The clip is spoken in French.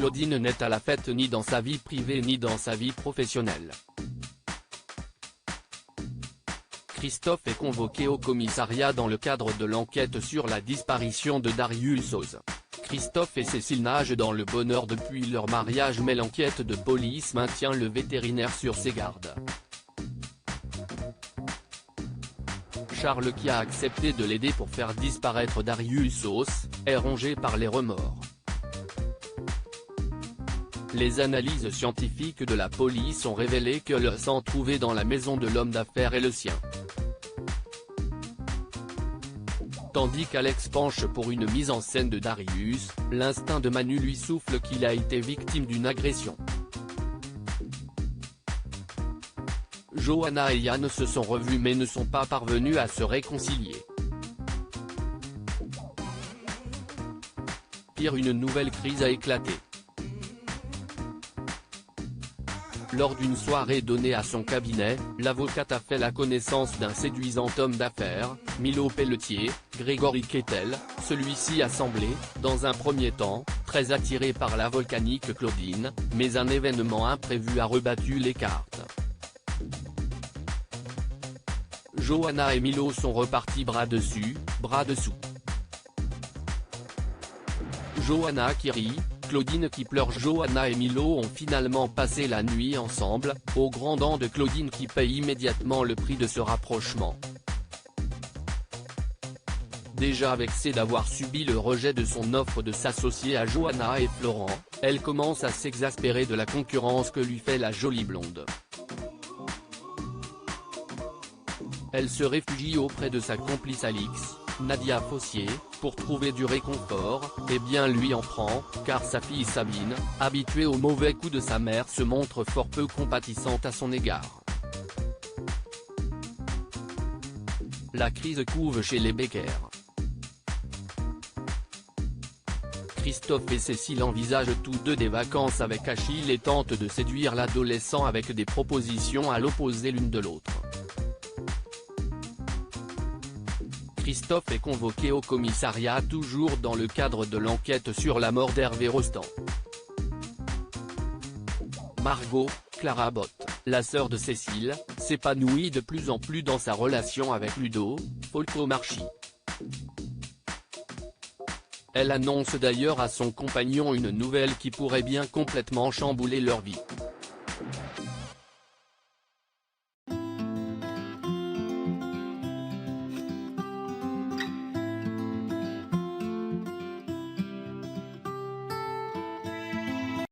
Claudine n'est à la fête ni dans sa vie privée ni dans sa vie professionnelle. Christophe est convoqué au commissariat dans le cadre de l'enquête sur la disparition de Darius Oz. Christophe et Cécile nagent dans le bonheur depuis leur mariage, mais l'enquête de police maintient le vétérinaire sur ses gardes. Charles, qui a accepté de l'aider pour faire disparaître Darius Oz, est rongé par les remords. Les analyses scientifiques de la police ont révélé que le sang trouvé dans la maison de l'homme d'affaires est le sien. Tandis qu'Alex penche pour une mise en scène de Darius, l'instinct de Manu lui souffle qu'il a été victime d'une agression. Johanna et Yann se sont revus mais ne sont pas parvenus à se réconcilier. Pire, une nouvelle crise a éclaté. Lors d'une soirée donnée à son cabinet, l'avocate a fait la connaissance d'un séduisant homme d'affaires, Milo Pelletier, Grégory Kettel. Celui-ci a semblé, dans un premier temps, très attiré par la volcanique Claudine, mais un événement imprévu a rebattu les cartes. Johanna et Milo sont repartis bras dessus, bras dessous. Johanna qui rit, Claudine qui pleure. Johanna et Milo ont finalement passé la nuit ensemble, au grand dam de Claudine qui paye immédiatement le prix de ce rapprochement. Déjà vexée d'avoir subi le rejet de son offre de s'associer à Johanna et Florent, elle commence à s'exaspérer de la concurrence que lui fait la jolie blonde. Elle se réfugie auprès de sa complice Alix, Nadia Fossier, pour trouver du réconfort, et bien lui en prend, car sa fille Sabine, habituée aux mauvais coups de sa mère, se montre fort peu compatissante à son égard. La crise couve chez les Becker. Christophe et Cécile envisagent tous deux des vacances avec Achille et tentent de séduire l'adolescent avec des propositions à l'opposé l'une de l'autre. Christophe est convoqué au commissariat toujours dans le cadre de l'enquête sur la mort d'Hervé Rostand. Margot, Clara Botte, la sœur de Cécile, s'épanouit de plus en plus dans sa relation avec Ludo Folco-Marchi. Elle annonce d'ailleurs à son compagnon une nouvelle qui pourrait bien complètement chambouler leur vie.